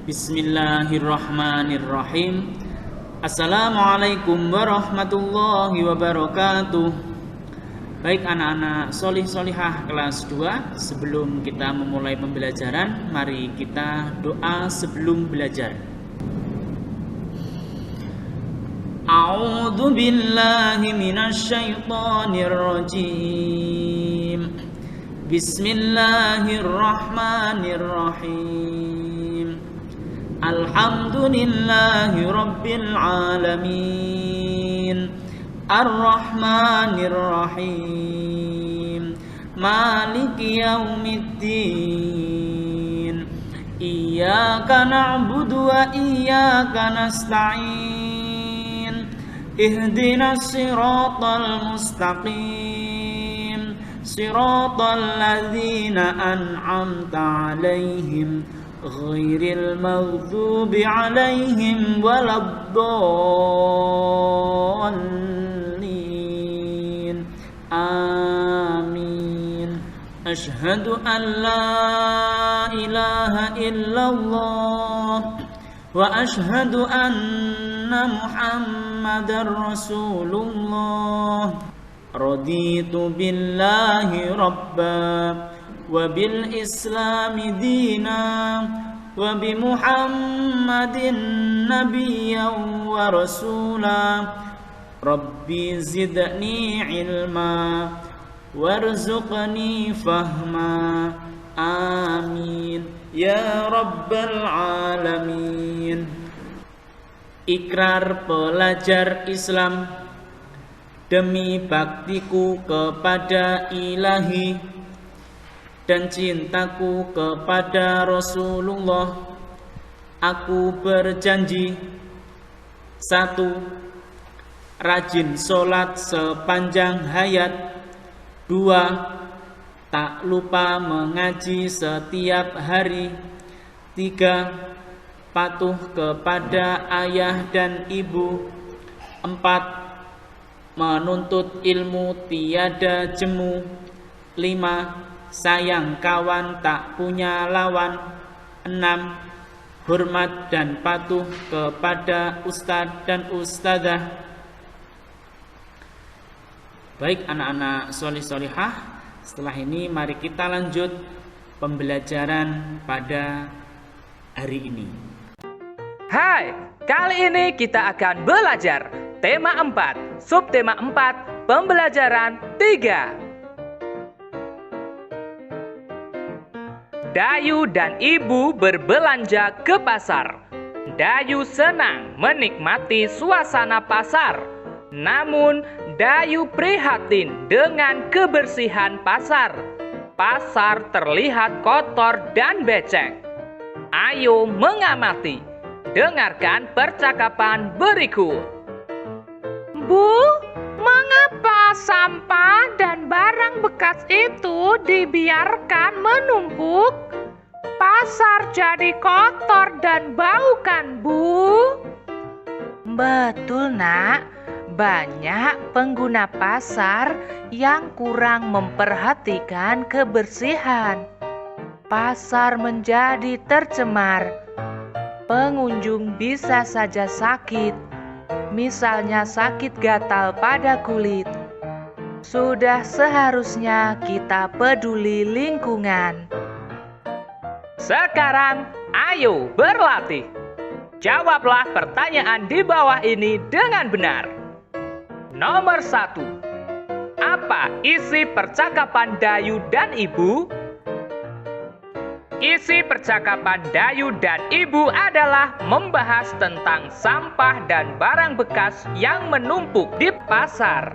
Bismillahirrahmanirrahim. Assalamualaikum warahmatullahi wabarakatuh. Baik anak-anak solih solihah kelas 2, sebelum kita memulai pembelajaran, mari kita doa sebelum belajar. A'udzu billahi minasyaitonir rajim. Bismillahirrahmanirrahim. Alhamdulillahi rabbil alamin. Ar-Rahmanir Rahim. Maliki yaumiddin. Iyyaka na'budu wa iyyaka nasta'in. Ihdinas siratal mustaqim. Siratal ladzina an'amta 'alaihim ghairil maghdubi 'alaihim waladdallin. Amin. Asyhadu an la ilaha illallah wa asyhadu anna Muhammadar Rasulullah. Raditu billahi rabba wa bil islami dina wa bi Muhammadin nabiyyan wa rasula. Rabbi zidni ilma warzuqni fahma. Amin ya rabbal alamin. Ikrar pelajar Islam demi baktiku kepada Ilahi dan cintaku kepada Rasulullah, aku berjanji: 1. Rajin sholat sepanjang hayat. 2. Tak lupa mengaji setiap hari. 3. Patuh kepada ayah dan ibu. 4. Menuntut ilmu tiada jemu. 5. Sayang kawan tak punya lawan. 6. Hormat dan patuh kepada ustadz dan ustadzah. Baik anak-anak solih solihah, setelah ini mari kita lanjut pembelajaran pada hari ini. Hai, kali ini kita akan belajar tema 4, subtema 4, pembelajaran 3. Dayu dan ibu berbelanja ke pasar. Dayu senang menikmati suasana pasar. Namun, Dayu prihatin dengan kebersihan pasar. Pasar terlihat kotor dan becek. Ayo mengamati. Dengarkan percakapan berikut. Bu, mengapa sampah dan barang bekas itu dibiarkan menumpuk? Pasar jadi kotor dan bau kan, Bu? Betul, Nak. Banyak pengguna pasar yang kurang memperhatikan kebersihan. Pasar menjadi tercemar. Pengunjung bisa saja sakit. Misalnya sakit gatal pada kulit. Sudah seharusnya kita peduli lingkungan. Sekarang, ayo berlatih. Jawablah pertanyaan di bawah ini dengan benar. Nomor 1. Apa isi percakapan Dayu dan ibu? Isi percakapan Dayu dan ibu adalah membahas tentang sampah dan barang bekas yang menumpuk di pasar.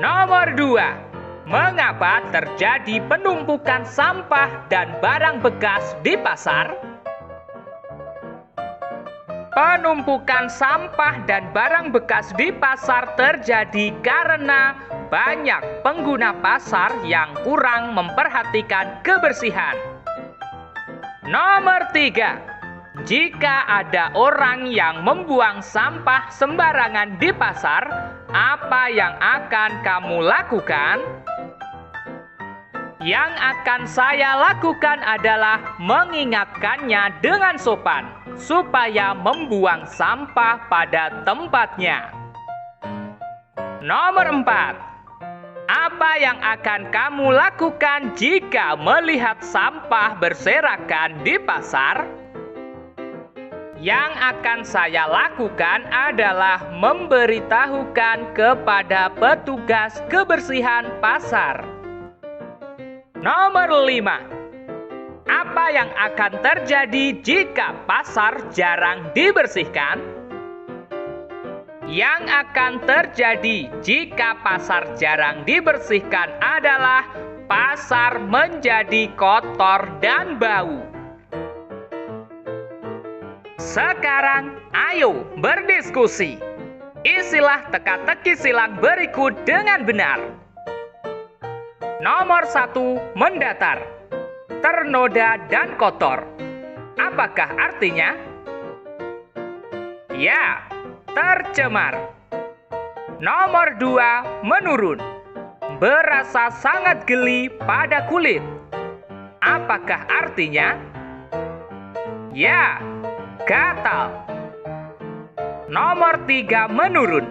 Nomor 2. Mengapa terjadi penumpukan sampah dan barang bekas di pasar? Penumpukan sampah dan barang bekas di pasar terjadi karena banyak pengguna pasar yang kurang memperhatikan kebersihan. Nomor 3. Jika ada orang yang membuang sampah sembarangan di pasar, apa yang akan kamu lakukan? Yang akan saya lakukan adalah mengingatkannya dengan sopan, supaya membuang sampah pada tempatnya. Nomor 4. Apa yang akan kamu lakukan jika melihat sampah berserakan di pasar? Yang akan saya lakukan adalah memberitahukan kepada petugas kebersihan pasar. Nomor 5. Apa yang akan terjadi jika pasar jarang dibersihkan? Yang akan terjadi jika pasar jarang dibersihkan adalah pasar menjadi kotor dan bau. Sekarang, ayo berdiskusi. Isilah teka-teki silang berikut dengan benar. Nomor 1, mendatar, ternoda dan kotor. Apakah artinya? Ya, tercemar. Nomor 2, menurun, berasa sangat geli pada kulit. Apakah artinya? Ya, gatal. Nomor 3, menurun,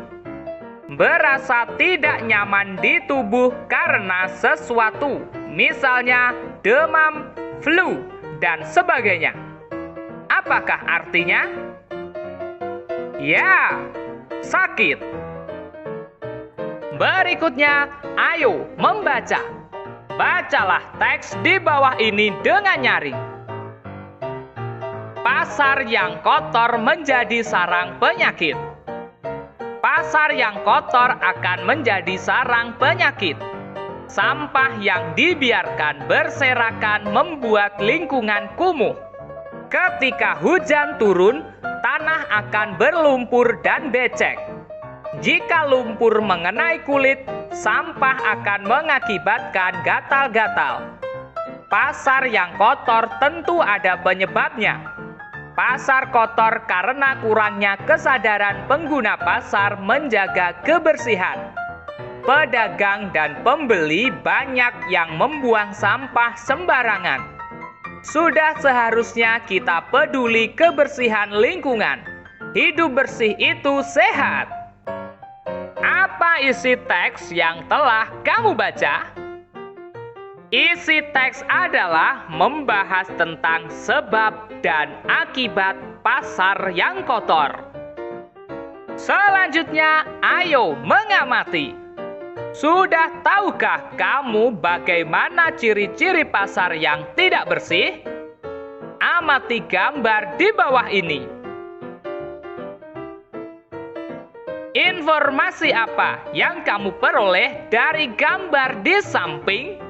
berasa tidak nyaman di tubuh karena sesuatu, misalnya demam, flu, dan sebagainya. Apakah artinya? Ya, sakit. Berikutnya, ayo membaca. Bacalah teks di bawah ini dengan nyaring. Pasar yang kotor menjadi sarang penyakit. Pasar yang kotor akan menjadi sarang penyakit. Sampah yang dibiarkan berserakan membuat lingkungan kumuh. Ketika hujan turun, tanah akan berlumpur dan becek. Jika lumpur mengenai kulit, sampah akan mengakibatkan gatal-gatal. Pasar yang kotor tentu ada penyebabnya. Pasar kotor karena kurangnya kesadaran pengguna pasar menjaga kebersihan. Pedagang dan pembeli banyak yang membuang sampah sembarangan. Sudah seharusnya kita peduli kebersihan lingkungan. Hidup bersih itu sehat. Apa isi teks yang telah kamu baca? Isi teks adalah membahas tentang sebab dan akibat pasar yang kotor. Selanjutnya, ayo mengamati. Sudah tahukah kamu bagaimana ciri-ciri pasar yang tidak bersih? Amati gambar di bawah ini. Informasi apa yang kamu peroleh dari gambar di samping?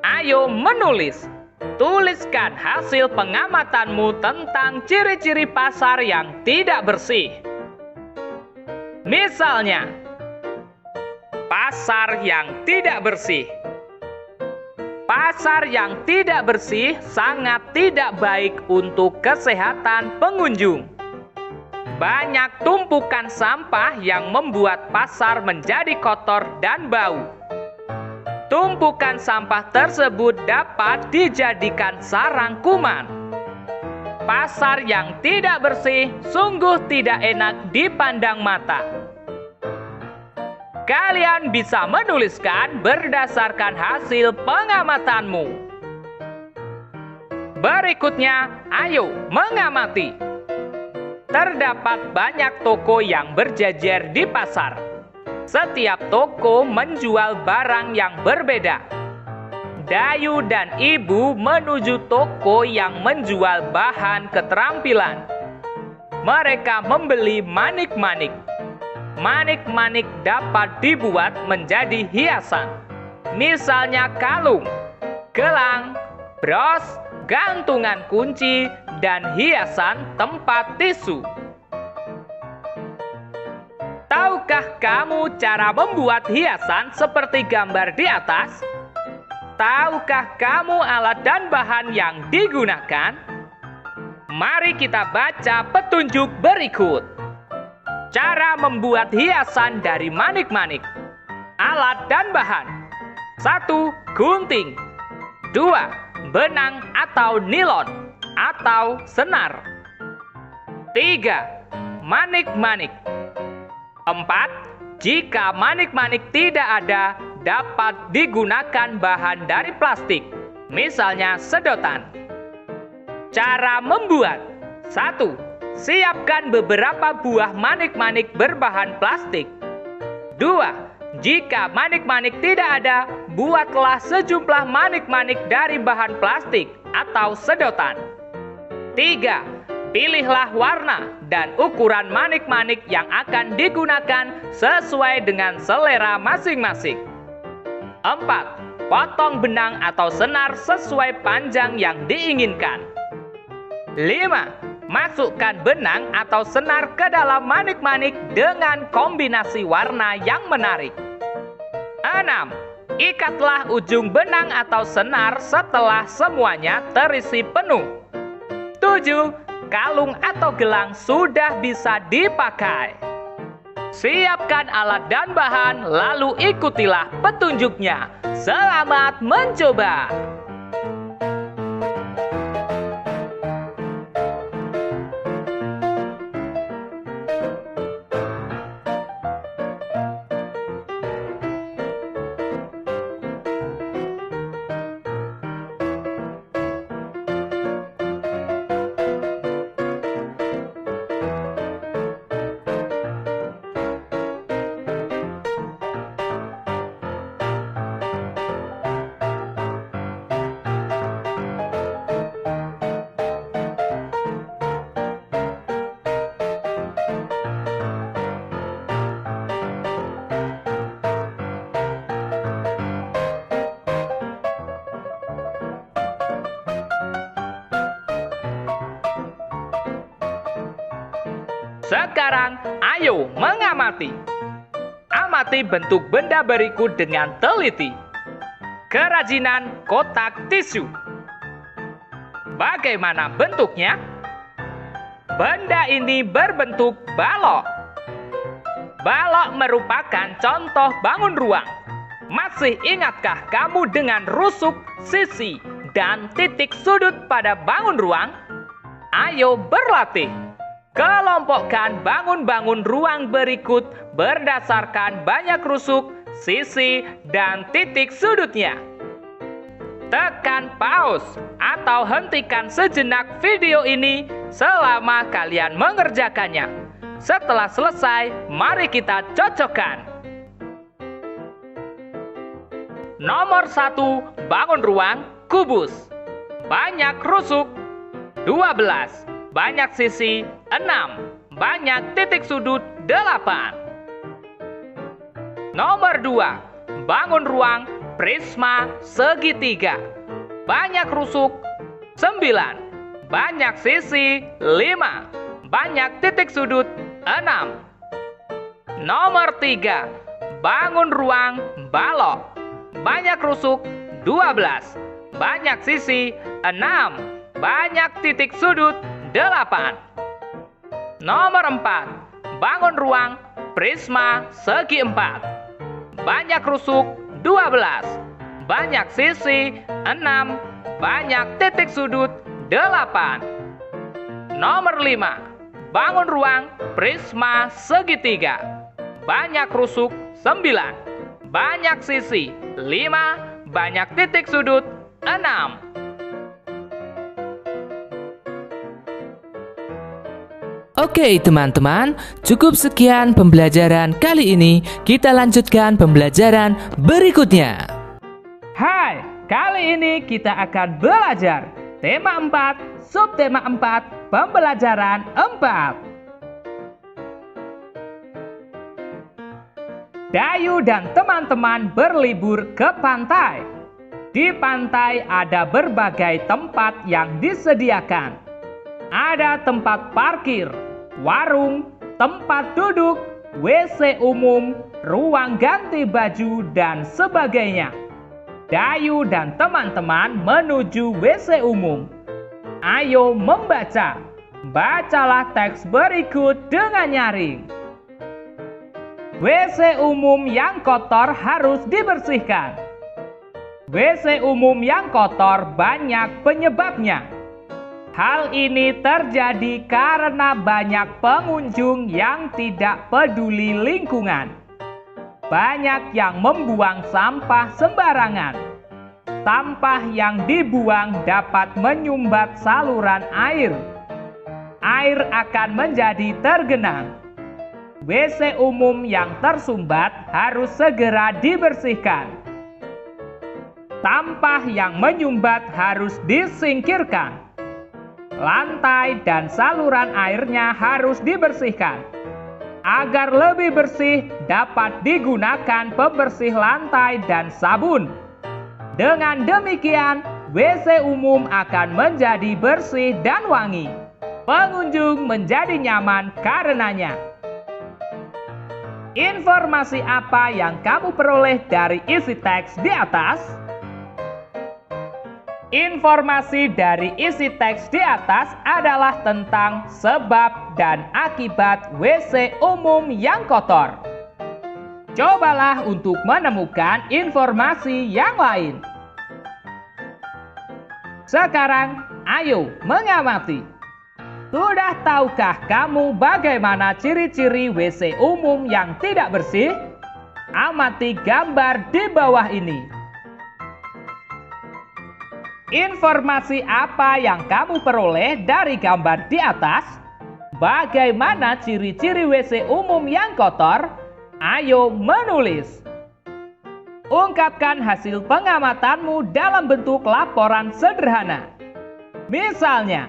Ayo menulis. Tuliskan hasil pengamatanmu tentang ciri-ciri pasar yang tidak bersih. Misalnya, pasar yang tidak bersih. Pasar yang tidak bersih sangat tidak baik untuk kesehatan pengunjung. Banyak tumpukan sampah yang membuat pasar menjadi kotor dan bau. Tumpukan sampah tersebut dapat dijadikan sarang kuman. Pasar yang tidak bersih sungguh tidak enak dipandang mata. Kalian bisa menuliskan berdasarkan hasil pengamatanmu. Berikutnya, ayo mengamati. Terdapat banyak toko yang berjejer di pasar. Setiap toko menjual barang yang berbeda. Dayu dan Ibu menuju toko yang menjual bahan keterampilan. Mereka membeli manik-manik. Manik-manik dapat dibuat menjadi hiasan. Misalnya kalung, gelang, bros, gantungan kunci, dan hiasan tempat tisu. Tahukah kamu cara membuat hiasan seperti gambar di atas? Tahukah kamu alat dan bahan yang digunakan? Mari kita baca petunjuk berikut. Cara membuat hiasan dari manik-manik. Alat dan bahan. 1. Gunting. 2. Benang atau nilon atau senar. 3. Manik-manik. 4. Jika manik-manik tidak ada, dapat digunakan bahan dari plastik, misalnya sedotan. Cara membuat. 1. Siapkan beberapa buah manik-manik berbahan plastik. 2. Jika manik-manik tidak ada, buatlah sejumlah manik-manik dari bahan plastik atau sedotan. 3. Pilihlah warna dan ukuran manik-manik yang akan digunakan sesuai dengan selera masing-masing. 4. Potong benang atau senar sesuai panjang yang diinginkan. 5. Masukkan benang atau senar ke dalam manik-manik dengan kombinasi warna yang menarik. 6. Ikatlah ujung benang atau senar setelah semuanya terisi penuh. 7. Kalung atau gelang sudah bisa dipakai. Siapkan alat dan bahan, lalu ikutilah petunjuknya. Selamat mencoba! Sekarang, ayo mengamati. Amati bentuk benda berikut dengan teliti. Kerajinan kotak tisu. Bagaimana bentuknya? Benda ini berbentuk balok. Balok merupakan contoh bangun ruang. Masih ingatkah kamu dengan rusuk, sisi, dan titik sudut pada bangun ruang? Ayo berlatih. Kelompokkan bangun-bangun ruang berikut berdasarkan banyak rusuk, sisi, dan titik sudutnya. Tekan pause atau hentikan sejenak video ini selama kalian mengerjakannya. Setelah selesai, mari kita cocokkan. Nomor 1, bangun ruang kubus. Banyak rusuk. 12. Banyak sisi. 6. Banyak titik sudut. 8. Nomor 2, bangun ruang prisma segitiga. Banyak rusuk. 9. Banyak sisi. 5. Banyak titik sudut. 6. Nomor 3, bangun ruang balok. Banyak rusuk. 12. Banyak sisi. 6. Banyak titik sudut. 8. Nomor 4, bangun ruang prisma segi 4. Banyak rusuk. 12. Banyak sisi. 6. Banyak titik sudut. 8. Nomor 5, bangun ruang prisma segitiga. Banyak rusuk. 9. Banyak sisi. 5. Banyak titik sudut. 6. Oke teman-teman, cukup sekian pembelajaran kali ini. Kita lanjutkan pembelajaran berikutnya. Hai, kali ini kita akan belajar tema 4, subtema 4, pembelajaran 4. Dayu dan teman-teman berlibur ke pantai. Di pantai ada berbagai tempat yang disediakan. Ada tempat parkir, warung, tempat duduk, WC umum, ruang ganti baju, dan sebagainya. Dayu dan teman-teman menuju WC umum. Ayo membaca. Bacalah teks berikut dengan nyaring. WC umum yang kotor harus dibersihkan. WC umum yang kotor banyak penyebabnya. Hal ini terjadi karena banyak pengunjung yang tidak peduli lingkungan. Banyak yang membuang sampah sembarangan. Sampah yang dibuang dapat menyumbat saluran air. Air akan menjadi tergenang. WC umum yang tersumbat harus segera dibersihkan. Sampah yang menyumbat harus disingkirkan. Lantai dan saluran airnya harus dibersihkan. Agar lebih bersih, dapat digunakan pembersih lantai dan sabun. Dengan demikian, WC umum akan menjadi bersih dan wangi. Pengunjung menjadi nyaman karenanya. Informasi apa yang kamu peroleh dari isi teks di atas? Informasi dari isi teks di atas adalah tentang sebab dan akibat WC umum yang kotor. Cobalah untuk menemukan informasi yang lain. Sekarang, ayo mengamati. Sudah tahukah kamu bagaimana ciri-ciri WC umum yang tidak bersih? Amati gambar di bawah ini. Informasi apa yang kamu peroleh dari gambar di atas? Bagaimana ciri-ciri WC umum yang kotor? Ayo menulis. Ungkapkan hasil pengamatanmu dalam bentuk laporan sederhana. Misalnya,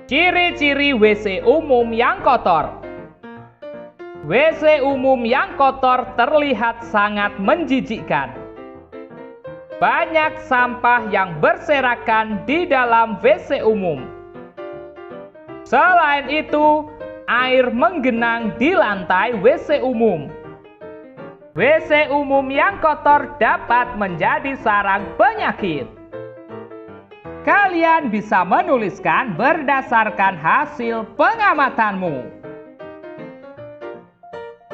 ciri-ciri WC umum yang kotor. WC umum yang kotor terlihat sangat menjijikkan. Banyak sampah yang berserakan di dalam WC umum. Selain itu, air menggenang di lantai WC umum. WC umum yang kotor dapat menjadi sarang penyakit. Kalian bisa menuliskan berdasarkan hasil pengamatanmu.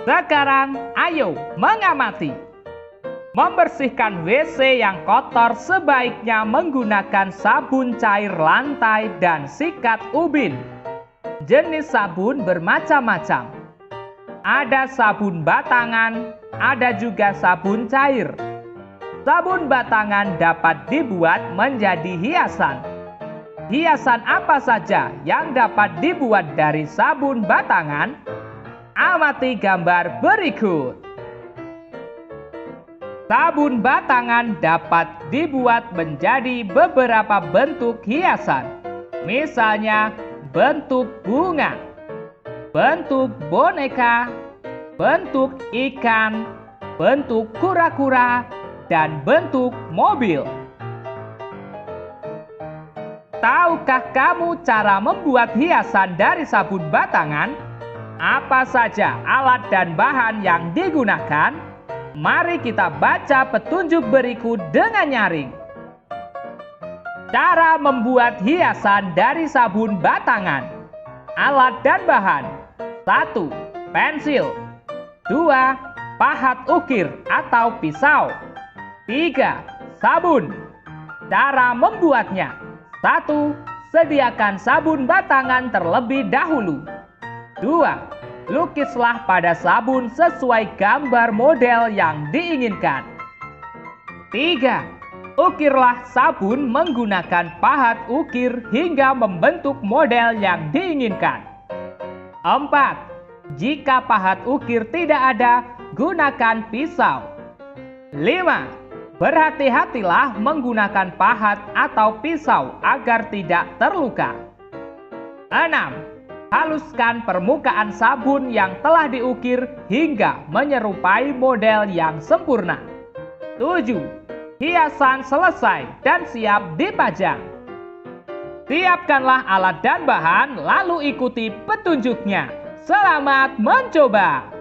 Sekarang, ayo mengamati. Membersihkan WC yang kotor sebaiknya menggunakan sabun cair lantai dan sikat ubin. Jenis sabun bermacam-macam. Ada sabun batangan, ada juga sabun cair. Sabun batangan dapat dibuat menjadi hiasan. Hiasan apa saja yang dapat dibuat dari sabun batangan? Amati gambar berikut. Sabun batangan dapat dibuat menjadi beberapa bentuk hiasan. Misalnya, bentuk bunga, bentuk boneka, bentuk ikan, bentuk kura-kura, dan bentuk mobil. Tahukah kamu cara membuat hiasan dari sabun batangan? Apa saja alat dan bahan yang digunakan? Mari kita baca petunjuk berikut dengan nyaring. Cara membuat hiasan dari sabun batangan. Alat dan bahan. 1. Pensil. 2. Pahat ukir atau pisau. 3. Sabun. Cara membuatnya. 1. Sediakan sabun batangan terlebih dahulu. 2. Lukislah pada sabun sesuai gambar model yang diinginkan. 3. Ukirlah sabun menggunakan pahat ukir hingga membentuk model yang diinginkan. 4. Jika pahat ukir tidak ada, gunakan pisau. 5. Berhati-hatilah menggunakan pahat atau pisau agar tidak terluka. 6. Haluskan permukaan sabun yang telah diukir hingga menyerupai model yang sempurna. 7. Hiasan selesai dan siap dipajang. Siapkanlah alat dan bahan, lalu ikuti petunjuknya. Selamat mencoba!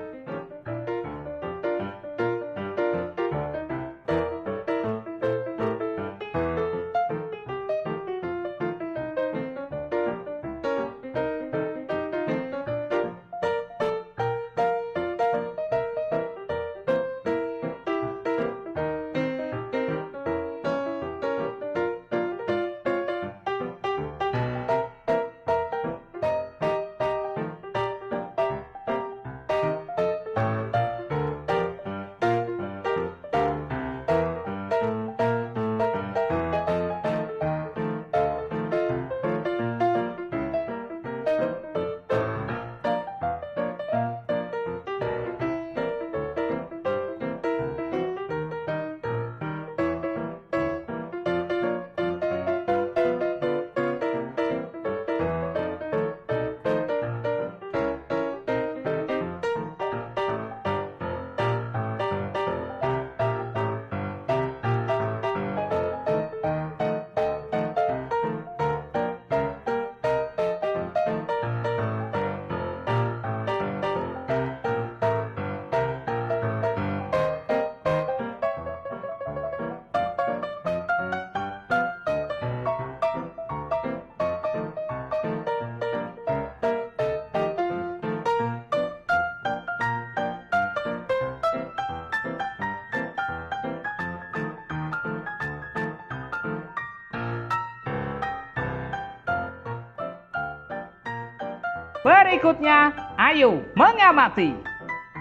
Berikutnya, ayo mengamati.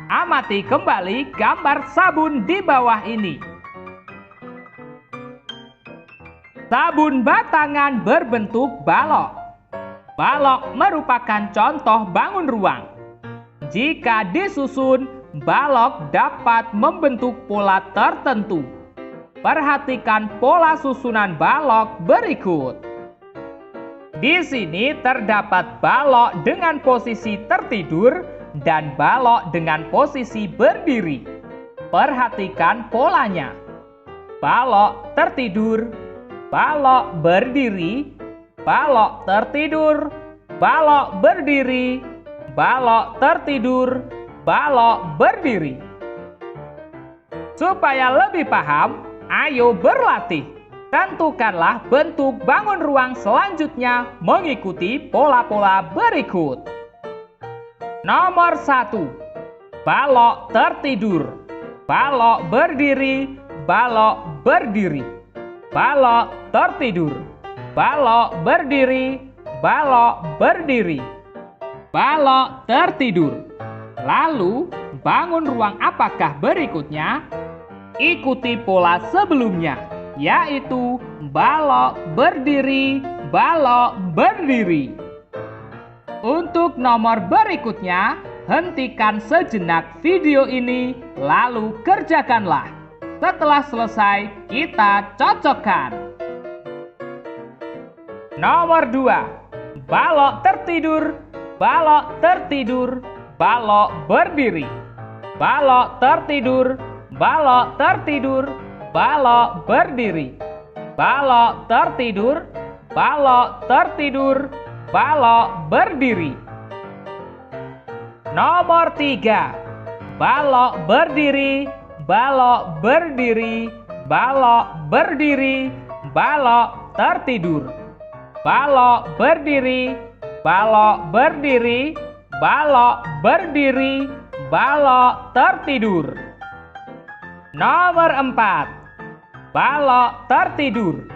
Amati kembali gambar sabun di bawah ini. Sabun batangan berbentuk balok. Balok merupakan contoh bangun ruang. Jika disusun, balok dapat membentuk pola tertentu. Perhatikan pola susunan balok berikut. Di sini terdapat balok dengan posisi tertidur dan balok dengan posisi berdiri. Perhatikan polanya. Balok tertidur, balok berdiri, balok tertidur, balok berdiri, balok tertidur, balok berdiri. Supaya lebih paham, ayo berlatih. Tentukanlah bentuk bangun ruang selanjutnya mengikuti pola-pola berikut. Nomor 1. Balok tertidur. Balok berdiri, balok berdiri. Balok tertidur. Balok berdiri, balok berdiri. Balok tertidur. Lalu, bangun ruang apakah berikutnya? Ikuti pola sebelumnya, yaitu balok berdiri, balok berdiri. Untuk nomor berikutnya, hentikan sejenak video ini, lalu kerjakanlah. Setelah selesai, kita cocokkan. Nomor 2. Balok tertidur, balok tertidur, balok berdiri. Balok tertidur, balok tertidur, balok berdiri. Balok tertidur, balok tertidur, balok berdiri. Nomor 3. Balok berdiri, balok berdiri, balok berdiri, balok tertidur. Balok berdiri, balok berdiri, balok berdiri, balok tertidur. Nomor 4. Balok tertidur,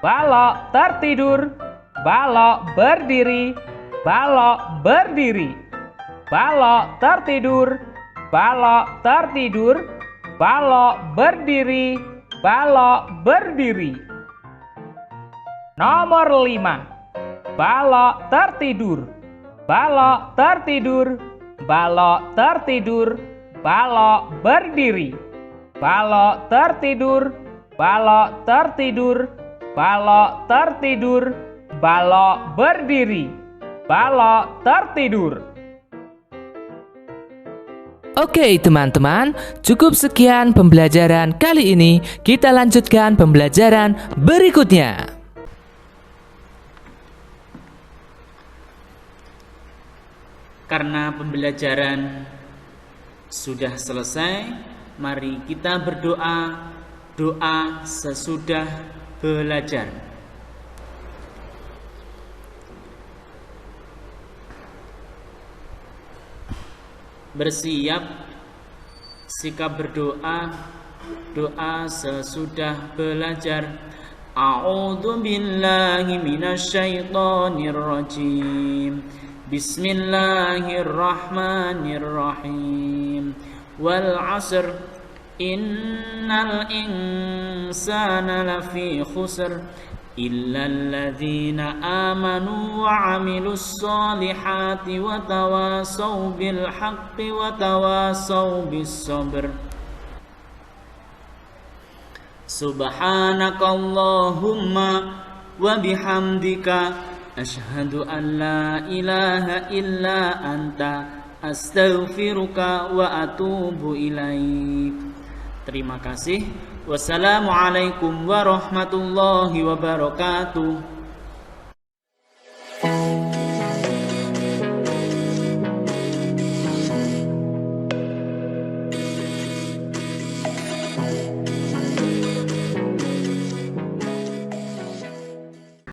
balok tertidur, balok berdiri, balok berdiri. Balok tertidur, balok tertidur, balok berdiri, balok berdiri. Nomor 5. Balok tertidur, balok tertidur, balok tertidur, balok berdiri. Balok tertidur, balok tertidur, balok tertidur, balok berdiri. Balok tertidur. Oke teman-teman, cukup sekian pembelajaran kali ini. Kita lanjutkan pembelajaran berikutnya. Karena pembelajaran sudah selesai, mari kita berdoa, doa sesudah belajar. Bersiap sikap berdoa, doa sesudah belajar. A'udzu billahi minasyaitonir rajim. Bismillahirrahmanirrahim. Wal 'asr innal insana lafi khusr illa alladzina amanu wa 'amilus solihati wa tawasaw bil haqqi wa tawasaw bis sabr. Subhanakallahumma wa bihamdika asyhadu an la ilaha illa anta astaghfiruka wa atubu ilaik. Terima kasih. Wassalamualaikum warahmatullahi wabarakatuh.